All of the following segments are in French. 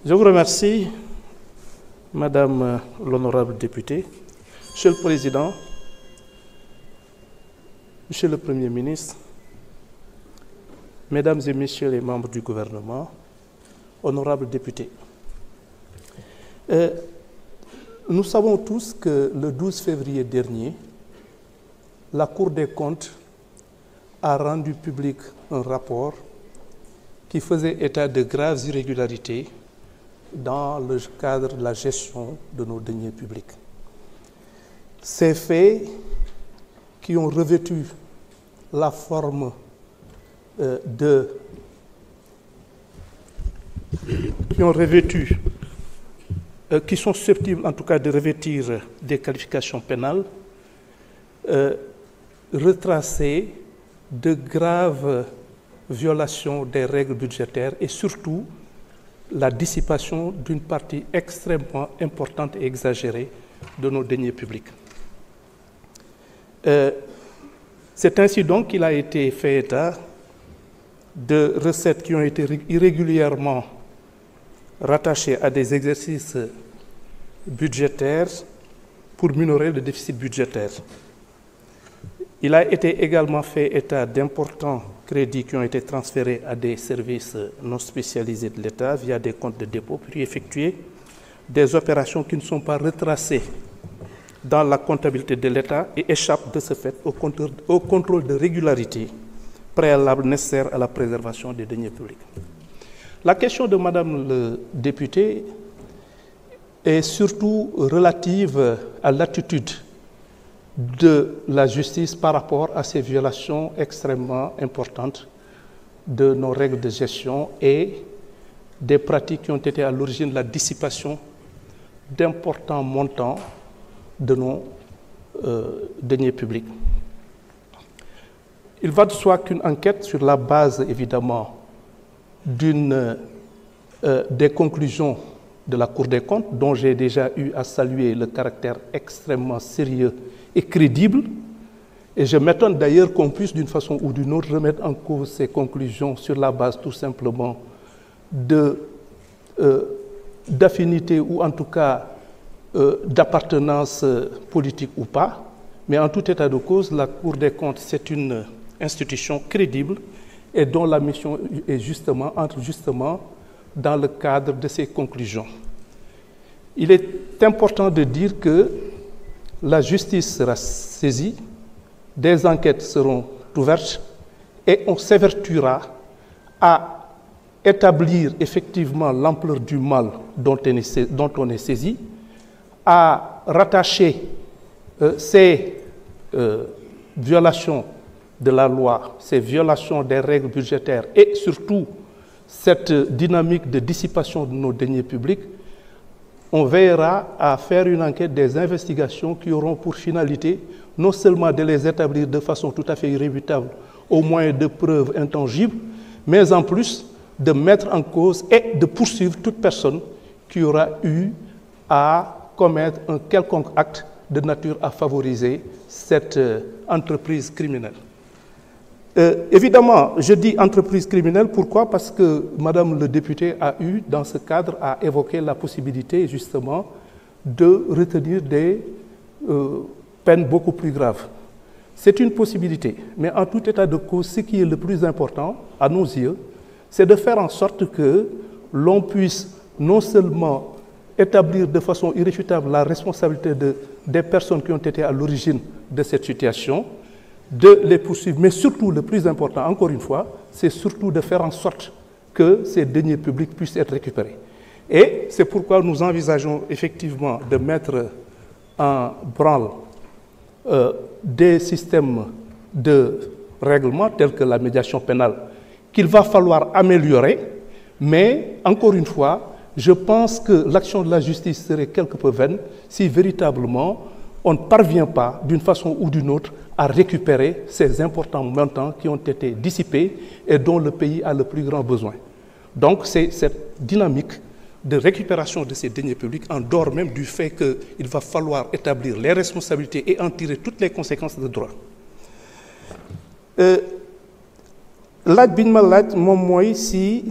Je vous remercie, Madame l'honorable députée, Monsieur le Président, Monsieur le Premier ministre, Mesdames et Messieurs les membres du gouvernement, honorables députés. Nous savons tous que le 12 février dernier, la Cour des comptes a rendu public un rapport qui faisait état de graves irrégularités dans le cadre de la gestion de nos deniers publics. Ces faits qui ont revêtu la forme qui sont susceptibles en tout cas de revêtir des qualifications pénales, retracer de graves violations des règles budgétaires et surtout la dissipation d'une partie extrêmement importante et exagérée de nos deniers publics. C'est ainsi donc qu'il a été fait état de recettes qui ont été irrégulièrement rattachées à des exercices budgétaires pour minorer le déficit budgétaire. Il a été également fait état d'importants crédits qui ont été transférés à des services non spécialisés de l'État via des comptes de dépôt pour y effectuer des opérations qui ne sont pas retracées dans la comptabilité de l'État et échappent de ce fait au contrôle de régularité préalable nécessaire à la préservation des deniers publics. La question de Madame le député est surtout relative à l'attitude de la justice par rapport à ces violations extrêmement importantes de nos règles de gestion et des pratiques qui ont été à l'origine de la dissipation d'importants montants de nos deniers publics. Il va de soi qu'une enquête sur la base, évidemment, des conclusions de la Cour des comptes, dont j'ai déjà eu à saluer le caractère extrêmement sérieux et crédible, et je m'étonne d'ailleurs qu'on puisse d'une façon ou d'une autre remettre en cause ces conclusions sur la base tout simplement d'affinité ou en tout cas d'appartenance politique ou pas, mais en tout état de cause, la Cour des comptes, c'est une institution crédible et dont la mission entre justement dans le cadre de ces conclusions. Il est important de dire que la justice sera saisie, des enquêtes seront ouvertes et on s'évertuera à établir effectivement l'ampleur du mal dont on est saisi, à rattacher ces violations de la loi, ces violations des règles budgétaires et surtout cette dynamique de dissipation de nos deniers publics. On veillera à faire une enquête, des investigations qui auront pour finalité non seulement de les établir de façon tout à fait irrébutable au moyen de preuves intangibles, mais en plus de mettre en cause et de poursuivre toute personne qui aura eu à commettre un quelconque acte de nature à favoriser cette entreprise criminelle. Évidemment, je dis entreprise criminelle, pourquoi? Parce que Madame le député a eu, dans ce cadre, à évoquer la possibilité, justement, de retenir des peines beaucoup plus graves. C'est une possibilité, mais en tout état de cause, ce qui est le plus important, à nos yeux, c'est de faire en sorte que l'on puisse non seulement établir de façon irréfutable la responsabilité des personnes qui ont été à l'origine de cette situation, de les poursuivre, mais surtout, le plus important, encore une fois, c'est surtout de faire en sorte que ces deniers publics puissent être récupérés. Et c'est pourquoi nous envisageons effectivement de mettre en branle des systèmes de règlement tels que la médiation pénale qu'il va falloir améliorer, mais encore une fois, je pense que l'action de la justice serait quelque peu vaine si véritablement on ne parvient pas, d'une façon ou d'une autre, à récupérer ces importants montants qui ont été dissipés et dont le pays a le plus grand besoin. Donc c'est cette dynamique de récupération de ces deniers publics, en dehors même du fait qu'il va falloir établir les responsabilités et en tirer toutes les conséquences de droit. laaj bi ñu ma laaj moom mooy si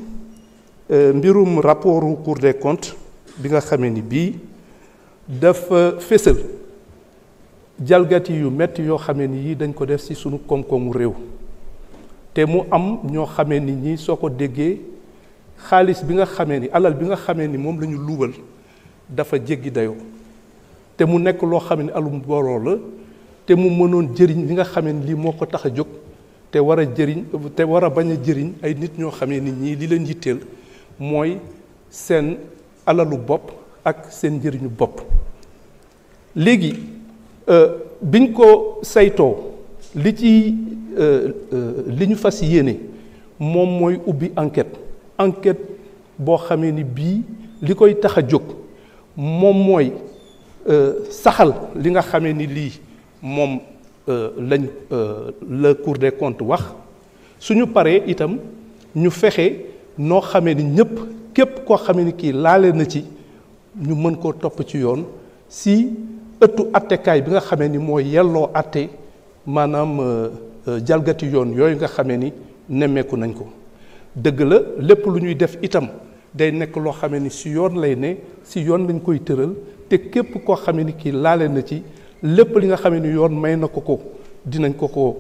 mbirum rapportu Cour des comptes bi nga xamee ni bii dafa fésal jalgati yu metti yoo xamee ni yii dañ ko def ci sunu koom-koomu réew te mu am ñoo xamee ni ñi soo ko déggee xaalis bi nga xamee ni alal bi nga xamee ni moom la ñu luubal dafa jéggi dayoo te mu nekk loo xam ne alum mbooloo la te mu mënoon jëriñ li nga xamee ni lii moo ko tax a jóg te war a jëriñ te war a bañ a jëriñ ay nit ñoo xamee ni ñii li leen yitteel mooy seen alalu bopp ak seen njëriñu bopp. léegi biñ ko saytoo li ci li ñu fas yéene moom mooy ubbi enquête boo xamee ni bii li koy tax a jóg moom mooy saxal li nga xamee ni lii moom lañ la Cour des comptes wax suñu paree itam ñu fexe noo xamee ni ñëpp képp koo xamee ni kii laale na ci ñu mën koo topp ci yoon si ëttu attekaay bi nga xamee ni mooy yelloo atte maanaam jalgati yoon yooyu nga xamee ni nemmeeku nañ ko. dëgg la lépp lu ñuy def itam day nekk loo xamee ni si yoon lay ne si yoon lañ koy tëral te képp koo xamee ni kii laale na ci lépp li nga xamee ni yoon may na ko dinañ ko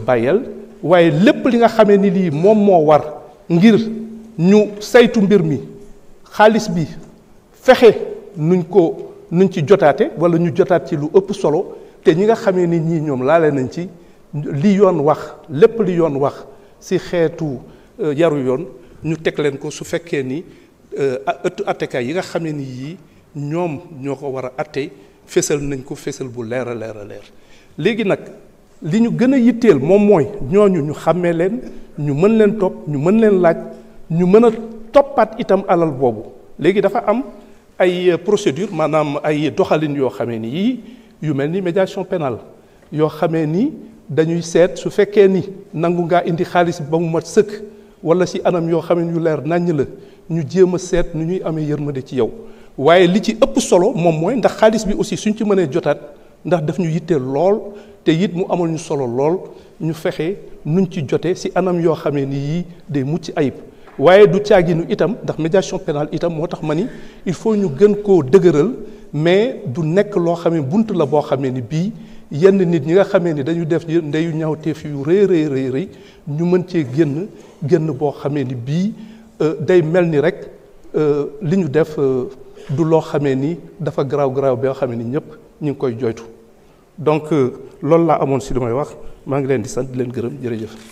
bàyyeel waaye lépp li nga xamee ni lii moom moo war ngir ñu saytu mbir mi xaalis bi fexe nuñ ci jotaate wala ñu jotaat ci lu ëpp solo te ñi nga xamee ni ñii ñoom laale nañ ci li yoon wax lépp li yoon wax si xeetu yaru yoon ñu teg leen ko su fekkee ni ëttu attekaay yi nga xamee ni yii ñoom ñoo ko war a atte fésal nañ ko fésal bu leer a leer a leer léegi nag li ñu gën a yitteel moom mooy ñooñu ñu xàmmee leen ñu mën leen topp ñu mën leen laaj ñu mën a toppaat itam alal boobu léegi dafa am ay procédure maanaam ay doxalin yoo xamee ni yii yu mel ni médiation pénale yoo xamee ni dañuy seet su fekkee ni nangu ngaa indi xaalis ba mu mat sëkk wala si anam yoo xam ne yu leer naññ la ñu jéem a seet nu ñuy amee yërmande ci yow waaye li ci ëpp solo moom mooy ndax xaalis bi aussi suñ ci mënee jotaat ndax daf ñu yitteel lool te it mu amal ñu solo lool ñu fexe nuñ ci jote si anam yoo xamee ni yii day mucc ayib waaye du caaginu itam ndax médiation pénale itam moo tax ma ni il faut ñu gën koo dëgëral mais du nekk loo xam ne bunt la boo xamee ni bii yenn nit ñi nga xamee ni dañu def ndeyu ñaawteef yu rëy ñu mën cee génn boo xamee ni bii day mel ni rek li ñu def du loo xamee ni dafa garaaw boo xamee ni ñëpp ñu ngi koy joytu donc loolu laa amoon si li may wax maa ngi leen di sant di leen gërëm jërëjëf.